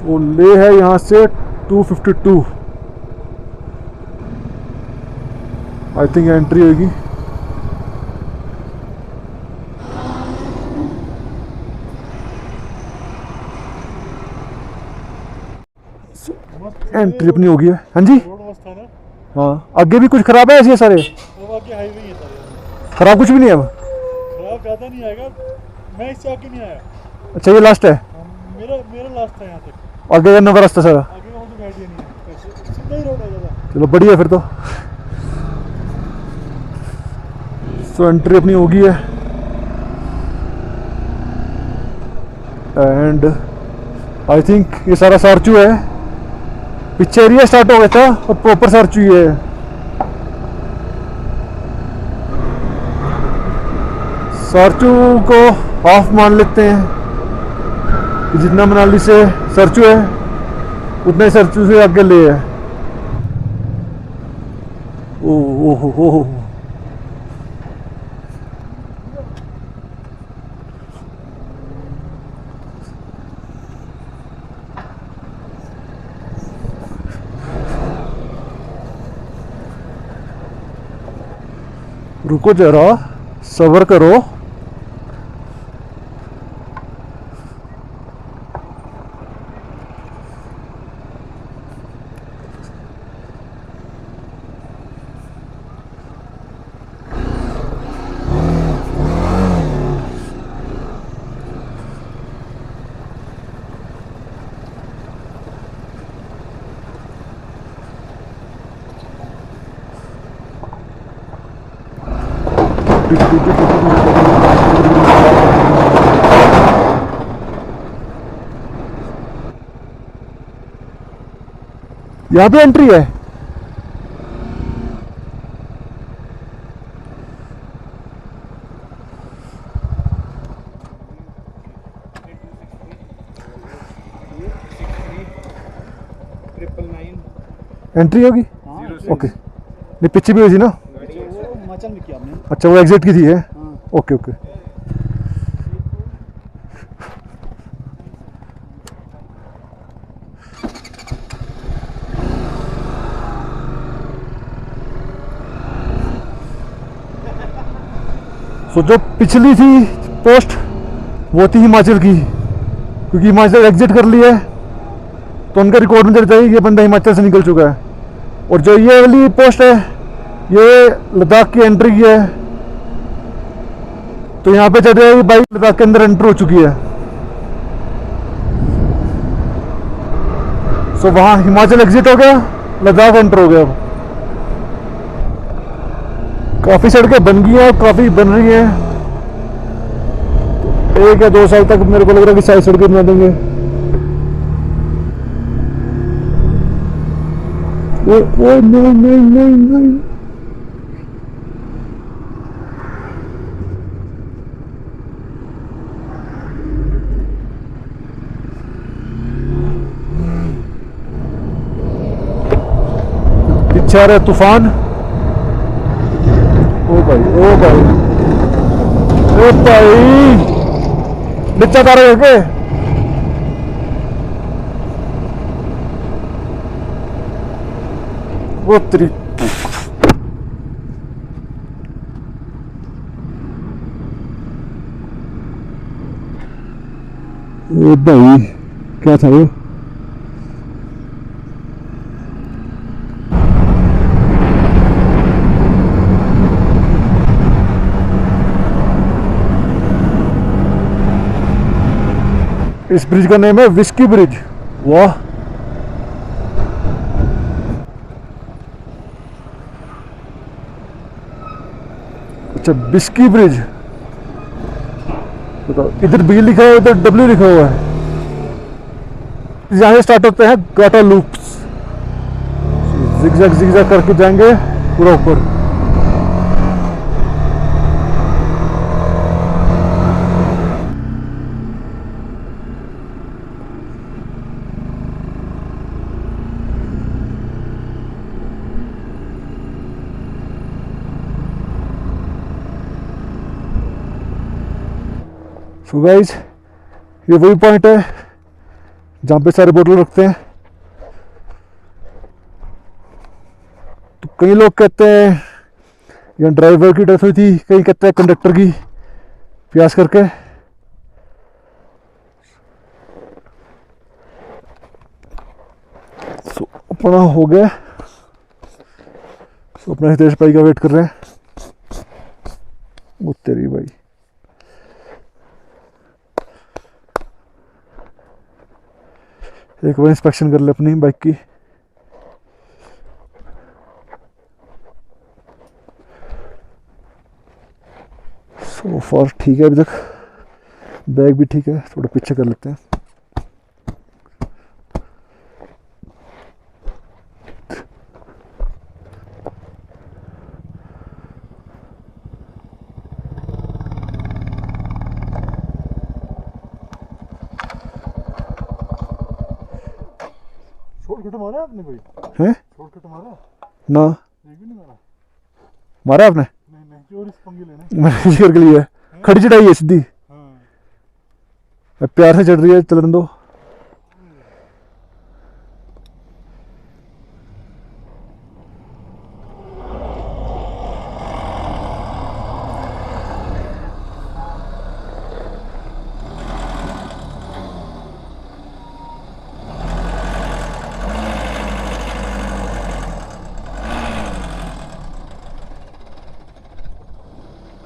वो ले है यहाँ से 252। आई थिंक एंट्री होगी। एंट्री अपनी होगी है। हाँ जी, हाँ आगे भी कुछ खराब है ऐसे है सारे? आगे हाईवे ही है सारे। खराब कुछ भी नहीं है अब? खराब ज़्यादा नहीं आएगा, मैं इससे आगे नहीं आया। अच्छा ये लास्ट है? मेरा मेरा लास्ट था यहाँ तक। आगे का नंबर रास्ता सारा? आगे का मुझे आइडिया नहीं है, सीधा ही रोड है ज़्यादा। चलो बढ़िया फिर तो। सो एंट्री अपनी होगी है एंड आई थिंक ये सारा सारचू है। पीछे एरिया स्टार्ट हो गया था और प्रॉपर सारचू ही है। सारचू को हाफ मान लेते हैं कि जितना मनाली से सरचू है उतना ही सरचू से आगे ले है। ओ रुको जरा, सब्र करो। यहाँ पे एंट्री है। एंट्री होगी? ओके, नहीं पीछे भी हुई थी ना? हिमाचल में किया आपने? अच्छा वो एग्जिट की थी है? Okay okay. तो जो पिछली थी पोस्ट वो थी हिमाचल की, क्योंकि हिमाचल एग्जिट कर लिया है तो उनका रिकॉर्ड में चलता है ये बंदा हिमाचल से निकल चुका है। और जो ये वाली पोस्ट है ये लद्दाख की एंट्री की है, तो यहाँ पे चल रहा है कि बाइक लद्दाख के अंदर एंटर हो चुकी है। सो वहाँ हिमाचल एग्जिट हो गया, लद्दाख एंटर हो गया। अब काफ़ी सड़कें बन गई हैं, काफ़ी बन रही हैं। 1 या 2 साल तक मेरे को लग रहा है कि सारी सड़कें बना देंगे। ओ नहीं नहीं नहीं नहीं, पीछे आ रहा है तूफान। ओ भाई ओ भाई ओ भाई, नीचे तारे होके वो तेरी। ओ भाई क्या था वो? इस ब्रिज का नेम है विस्की ब्रिज। वाह, अच्छा विस्की ब्रिज। बताओ, इधर बी लिखा है उधर डब्ल्यू लिखा हुआ है। यहाँ से स्टार्ट होते हैं गाटा लूप्स, जिगजैग करके जाएंगे पूरा ऊपर। सो गाइस, ये वही पॉइंट है जहाँ पे सारे बोतल रखते हैं। तो कई लोग कहते हैं यहाँ ड्राइवर की डेथ हुई थी, कई कहते हैं कंडक्टर की प्यास करके। सो अपना हो गया। सो अपना हितेश भाई का वेट कर रहे हैं। वो तेरी भाई, एक बार इंस्पेक्शन कर ले अपनी बाइक की। सो फॉर ठीक है अभी तक, बैग भी ठीक है। थोड़ा पीछे कर लेते हैं। शॉर्टकट मारा आपने कोई? हैं? शॉर्टकट मारा? ना, एक भी नहीं मारा। मारा आपने? नहीं नहीं, चोरी से पंगे लेने। मैंने इसी करके लिया है। खड़ी चढ़ाई है सीधी। हाँ। अब प्यार से चढ़ रही है, चलन दो।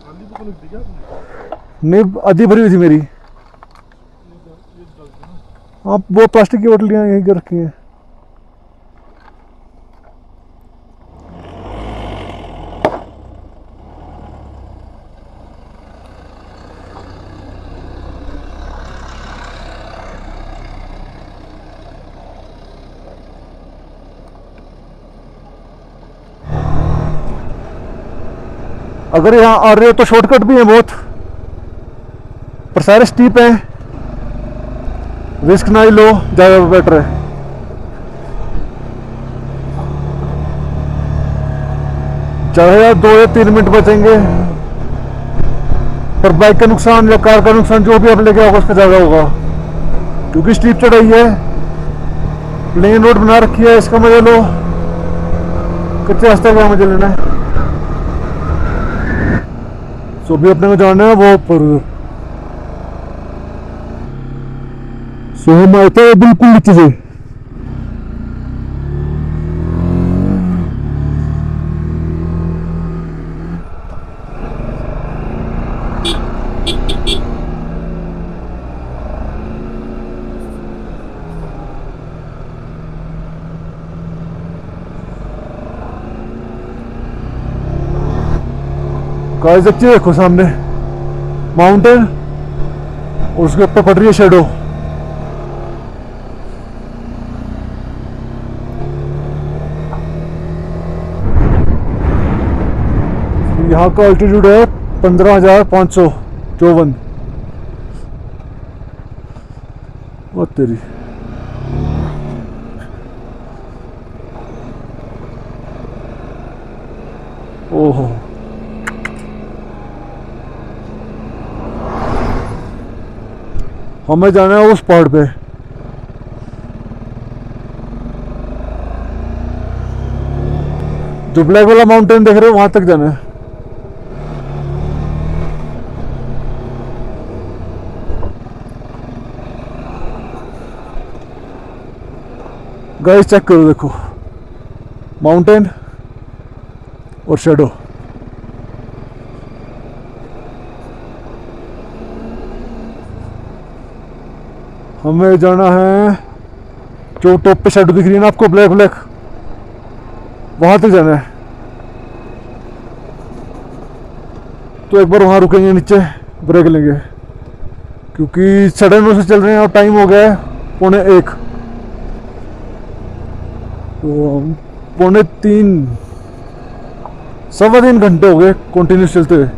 खाली बोतल लिख दी क्या आपने? नहीं, आधी भरी हुई थी मेरी। ये डाल दो ना। हाँ, वो प्लास्टिक की बोतलियाँ यहीं कर रखी हैं। अगर यहाँ आ रहे हो तो शॉर्टकट भी है बहुत, पर सारे स्टीप हैं। रिस्क ना ही लो, ज़्यादा बेटर है। ज़्यादा 2 या 3 मिनट बचेंगे, पर बाइक का नुकसान या कार का नुकसान जो भी आप लेके आओगे उसका ज़्यादा होगा, क्योंकि स्टीप चढ़ाई है। प्लेन रोड बना रखी है, इसका मजा लो। कच्चे रास्ते का मजा लेना है। सो भी अपने को जाना है वो पर। सो हम आए थे बिल्कुल नीचे से। गाइस देखिए, देखो सामने माउंटेन और उसके ऊपर पड़ रही है शेडो। यहाँ का अल्टीट्यूड है 15,554। वो तेरी, ओहो। हमें जाना है उस पहाड़ पे। जो ब्लैक वाला माउंटेन देख रहे हो वहां तक जाना है। गाइस चेक करो, देखो माउंटेन और शेडो। हमें जाना है जो टॉप पे शेडो दिख रही है ना आपको, ब्लैक ब्लैक, वहां तक जाना है। तो एक बार वहां रुकेंगे, नीचे ब्रेक लेंगे, क्योंकि सडन से चल रहे हैं और टाइम हो गया है 1:45। तो 2:45 3.25 घंटे हो गए कंटिन्यूस चलते हुए।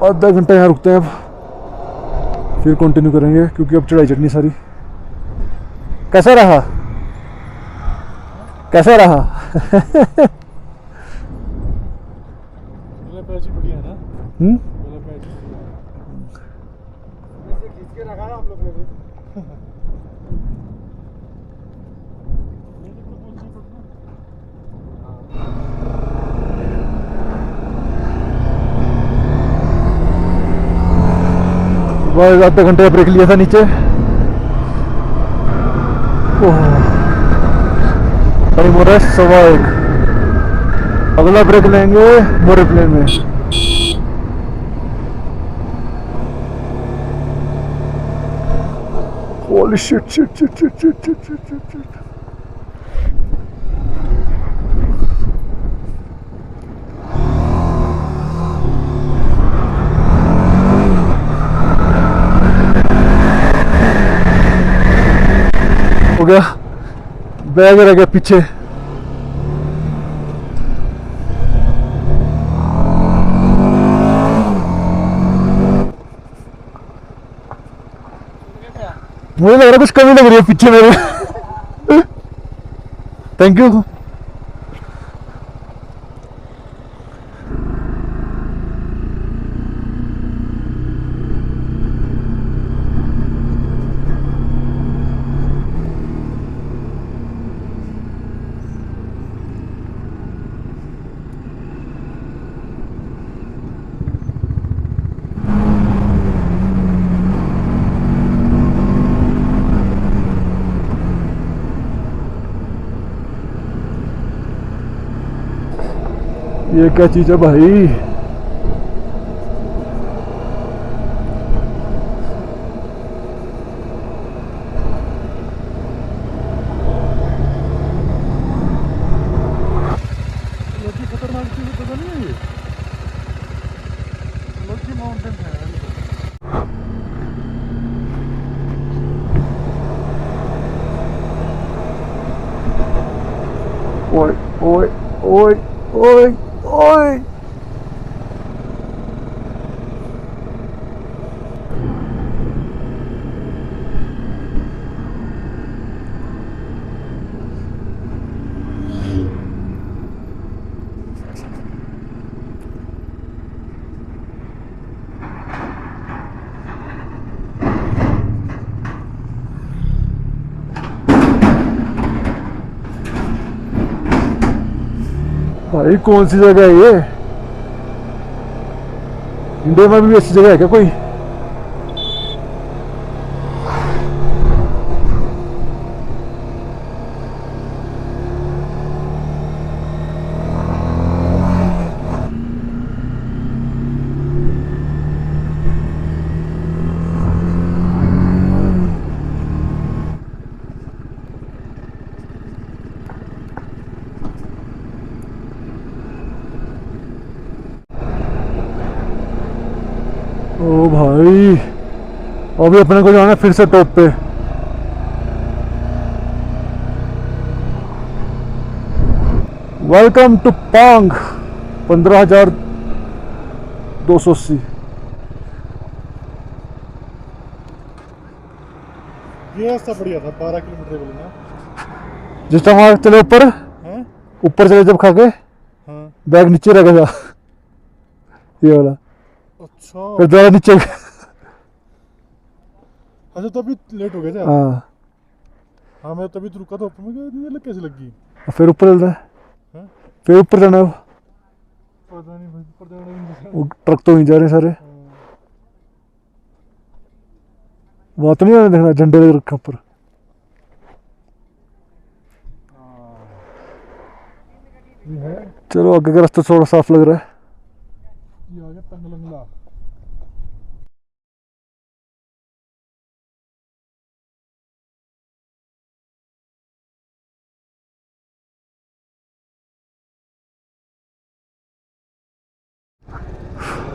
आधा घंटा यहाँ रुकते हैं, अब फिर कंटिन्यू करेंगे, क्योंकि अब चढ़ाई चढ़नी सारी। कैसा रहा, कैसा रहा? बोला मैच खींच के रखा है आप लोग ने भी। बस आधे घंटे का ब्रेक लिया था नीचे। टाइम हो रहा है 1:15। अगला ब्रेक लेंगे मोरे प्लेन में। Holy shit shit shit shit shit shit shit shit shit. हो गया, बैग रह गया पीछे। मुझे लग रहा है कुछ कमी लग रही है पीछे मेरे। Thank you. ये क्या चीज है भाई? लकी खतरनाक चीज पता नहीं है ये। लकी माउंटेन है यार ये। ओए ओए ओए ओए ओए। भाई कौन सी जगह है ये? इंडिया में भी ऐसी जगह है क्या कोई? ओ भाई, अभी अपने को जाना है फिर से टॉप पे। वेलकम टू पांग 15,280। ये रास्ता बढ़िया था 12 किलोमीटर बोलना। जिस टाइम वहां चले ऊपर, हाँ ऊपर चले जब खा के हाँ। बैग नीचे रह गया था ये वाला। अच्छा फिर दोबारा नीचे। अच्छा तभी लेट हो गया था। हाँ, हाँ मैं तभी तो रुका था ऊपर में, इतनी देर कैसे लगी? फिर ऊपर चलता है। हाँ? फिर ऊपर जाना है। पता नहीं भाई, ऊपर जाना ही नहीं। वो ट्रक तो नहीं जा रहे सारे। हाँ। वहां तो नहीं आने देखना, झंडे लग रखा ऊपर। ये है, चलो आगे का रास्ता थोड़ा साफ लग रहा है। ये आ गया तंगलंगला।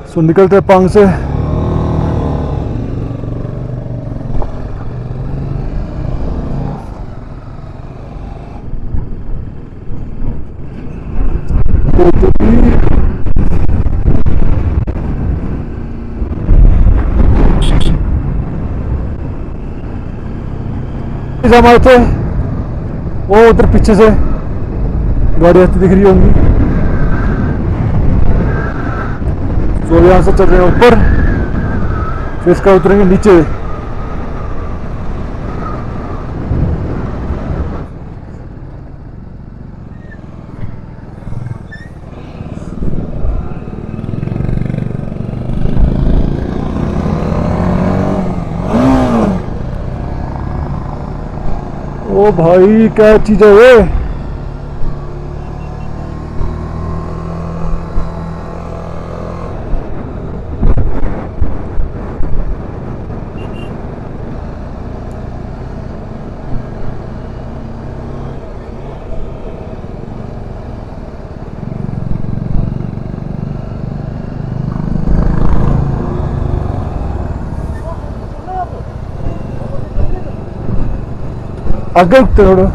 सो निकलते हैं पांग से। हमारे थे वो उधर पीछे से गाड़ी आती दिख रही होंगी। तो यहाँ से चल रहे हैं ऊपर, फिर इसका उतरेंगे नीचे। ओ भाई क्या चीज है ये। आगे उठते थोड़ा।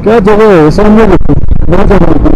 क्या जगह है सामने देखो, बहुत जगह है।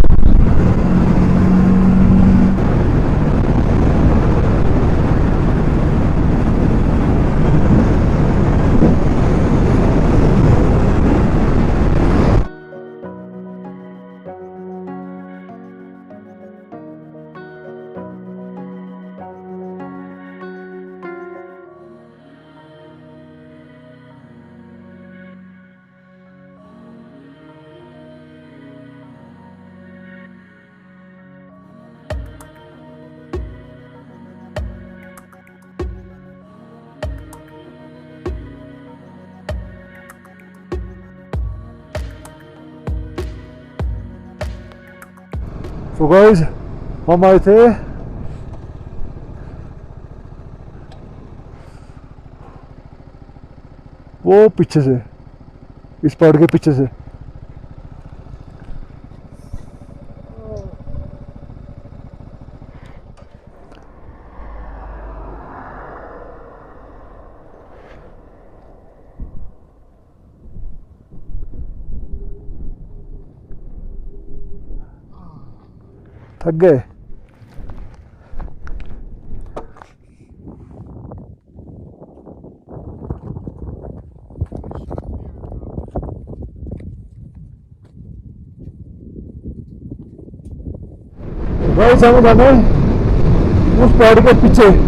तो गाइस हम आए थे वो पीछे से, इस पहाड़ के पीछे से। थक गए। गाइस हमें जाना है उस पहाड़ के पीछे।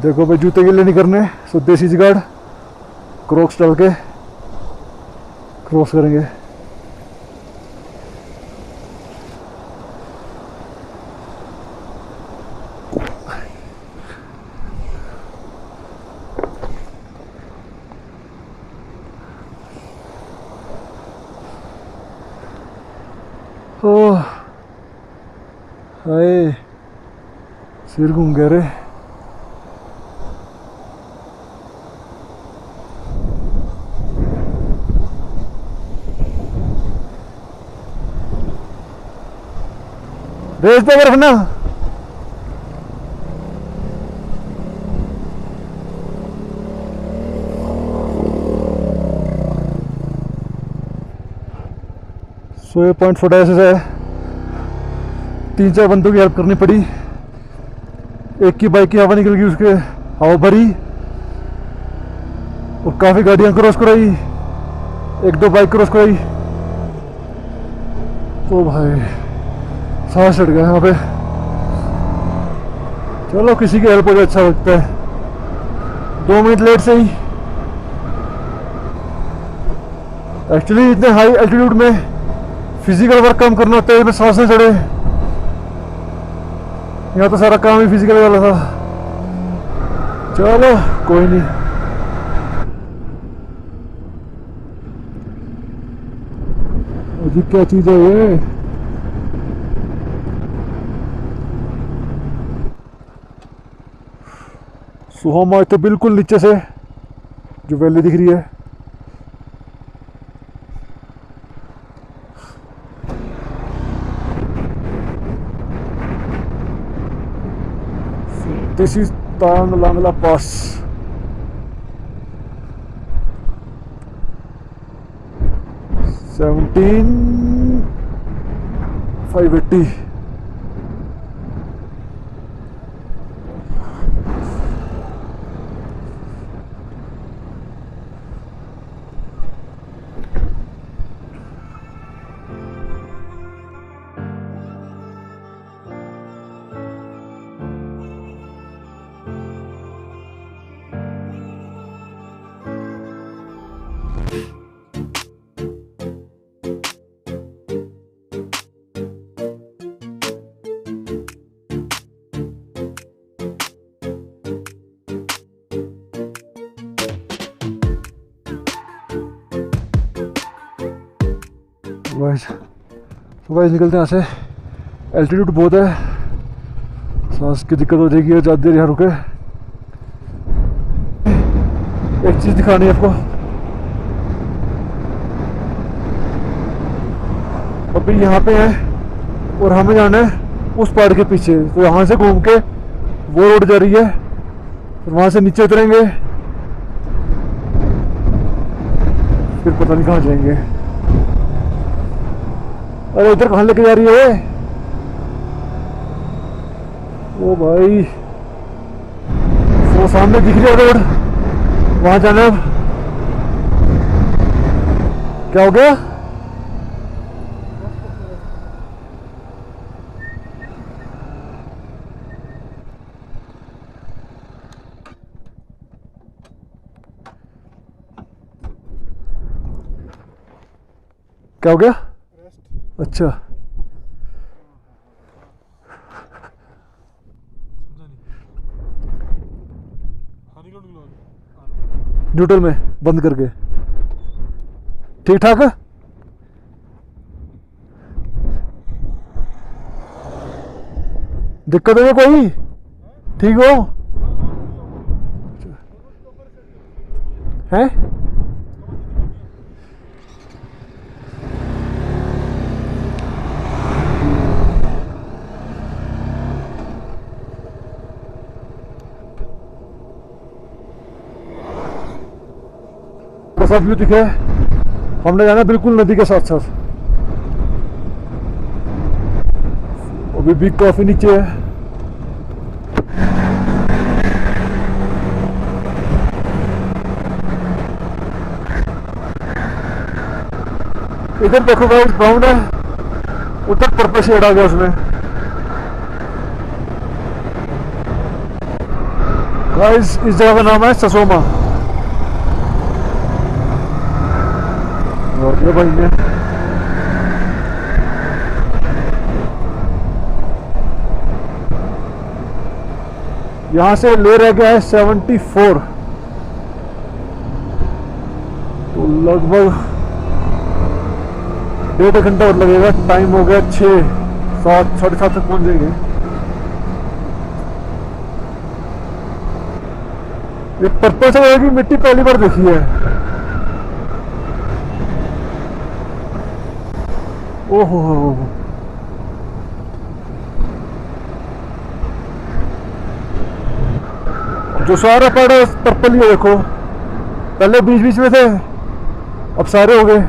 देखो भाई जूते गिले नहीं करने, सो देसी जुगाड़, क्रॉक्स डाल के क्रॉस करेंगे। ओह हाय, सिर घूम गया रे। रेस पे बर्फ ना। सो ये पॉइंट फोटा ऐसे है, 3-4 बंदों की हेल्प करनी पड़ी। एक की बाइक की हवा निकल गई, उसके हवा भरी और काफी गाड़ियां क्रॉस कराई, 1-2 बाइक क्रॉस कराई। तो भाई सांस चढ़ गया यहाँ पे। चलो किसी की हेल्प हो जाए अच्छा लगता है। 2 मिनट लेट से ही, एक्चुअली इतने हाई एल्टीट्यूड में फिजिकल वर्क कम करना होता है, इसमें सांसें चढ़े। यहाँ तो सारा काम ही फिजिकल वाला था। चलो कोई नहीं। अजीब क्या चीज है ये। सुहामा तो बिल्कुल नीचे से जो वैली दिख रही है। दिस इज तांग लांगला पास। $17,580। तो गाइस निकलते हैं यहाँ से। एल्टीट्यूड बहुत है, सांस की दिक्कत हो जाएगी ज़्यादा देर यहाँ रुके। एक चीज़ दिखानी है आपको। अभी यहाँ पे है और हमें जाना है उस पहाड़ के पीछे। तो यहाँ से घूम के वो रोड जा रही है, फिर वहाँ से नीचे उतरेंगे, फिर पता नहीं कहाँ जाएंगे। अरे इधर कहाँ लेके जा रही है? ओ भाई वो सामने दिख रही है रोड, वहां जाना है। क्या हो गया? क्या हो गया? अच्छा न्यूट्रल में बंद करके ठीक ठाक है। दिक्कत है कोई? ठीक हो है? कैसा व्यू दिखे? हमने जाना बिल्कुल नदी के साथ साथ। अभी भी काफी नीचे है। इधर देखो गाइस ग्राउंड है, उधर पर्पल शेड आ गया उसमें। गाइस इस जगह का नाम है ससोमा। और ये भाई है यहाँ से ले रह गया है 74। तो लगभग 1.5 घंटा और लगेगा। टाइम हो गया 6, 7, 7:30 तक पहुंच जाएंगे। ये पर्पल से की मिट्टी पहली बार देखी है। ओहो जो सारा पहाड़ है पर्पल ही है। देखो पहले बीच बीच में थे, अब सारे हो गए।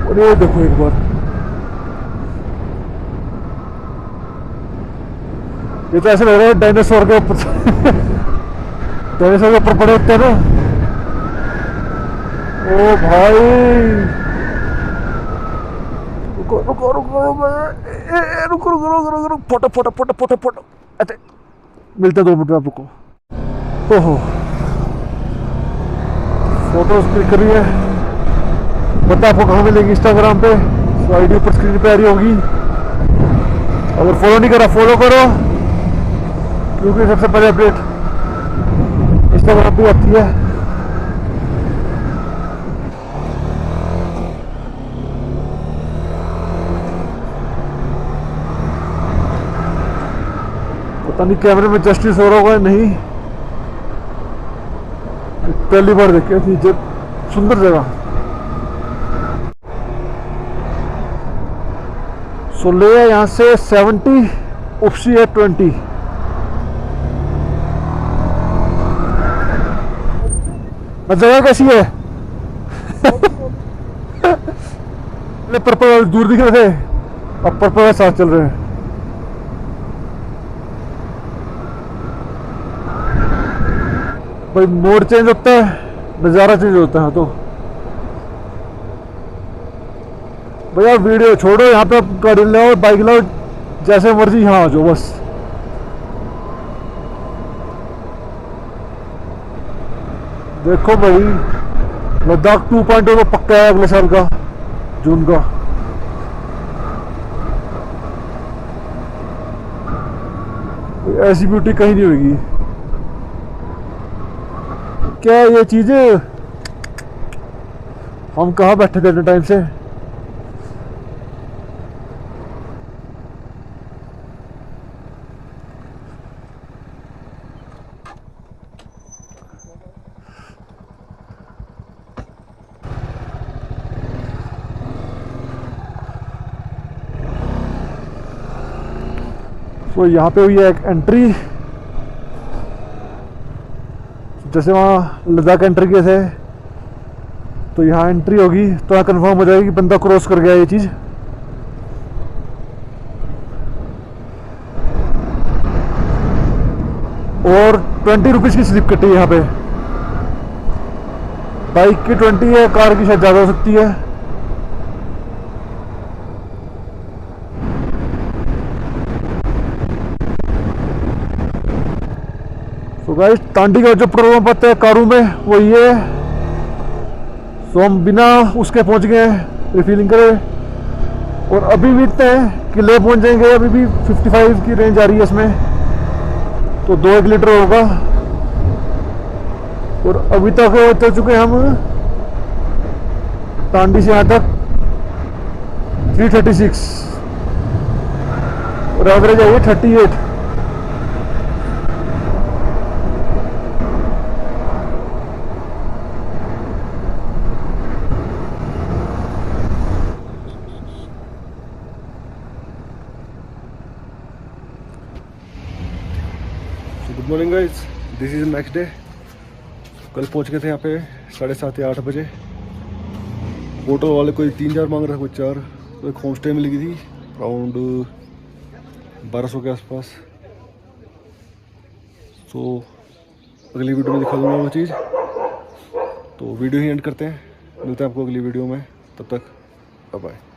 और ये देखो एक बार, ये तो ऐसे लग रहा है डायनासोर के ऊपर डायनासोर के ऊपर पड़े होते हैं ना। ओ भाई रुको रुको रुको रुको रुको रुको रुको photo photo photo photo photo. अच्छा मिलते 2 मिनट में आपको। ओहो फोटो क्लिक कर रही है। पता आपको कहाँ मिलेगी? इंस्टाग्राम पे। तो आईडी ऊपर स्क्रीन पे आ रही होगी। अगर फॉलो नहीं करा फॉलो करो, क्योंकि सबसे पहले अपडेट इंस्टाग्राम पे आती है। पता नहीं कैमरे में जस्टिस हो रहा होगा नहीं, पहली बार देखी थी जब, सुंदर जगह। सो ले यहाँ से 70, उपसी है 20। जगह कैसी है? पर्पल दूर दिख रहे थे, अब पर्पल साथ चल रहे हैं। भाई मोड चेंज होता है, नज़ारा चेंज होता है। तो भैया वीडियो छोड़ो, यहाँ पे आप गाड़ी लाओ, बाइक लाओ, जैसे मर्जी यहाँ आ जाओ बस। देखो भाई लद्दाख 2.0 तो पक्का है अगले साल का, जून का। ऐसी ब्यूटी कहीं नहीं होगी। क्या ये चीजें, हम कहाँ बैठे थे इतने टाइम से। तो यहाँ पे हुई है एक एंट्री, जैसे वहाँ लद्दाख एंट्री किए थे, तो यहाँ एंट्री होगी तो यहाँ कंफर्म हो जाएगी कि बंदा क्रॉस कर गया ये चीज़। और 20 रुपीज़ की स्लिप कटी है यहाँ पे। बाइक की 20 है, कार की शायद ज़्यादा हो सकती है। तो गाइस टांडी का जो प्रॉब्लम पता है कारू में वो ये है। सो हम बिना उसके पहुंच गए रिफिलिंग करे, और अभी भी इतने हैं कि ले पहुंच जाएंगे। अभी भी 55 की रेंज आ रही है इसमें, तो 2-1 लीटर होगा। और अभी तक चल चुके हम टांडी से यहाँ तक 336, और एवरेज आई है 38। Good morning guys, this is next day. कल पहुंच गए थे यहाँ पे 7:30 या 8 बजे। होटल वाले कोई 3,000 मांग रहा था, कोई 4। तो एक होम स्टे मिल गई थी अराउंड 1200 के आसपास। तो अगली वीडियो में दिखा दूँगा वो चीज़। तो वीडियो ही एंड करते हैं, मिलते हैं आपको अगली वीडियो में। तब तक बाय बाय।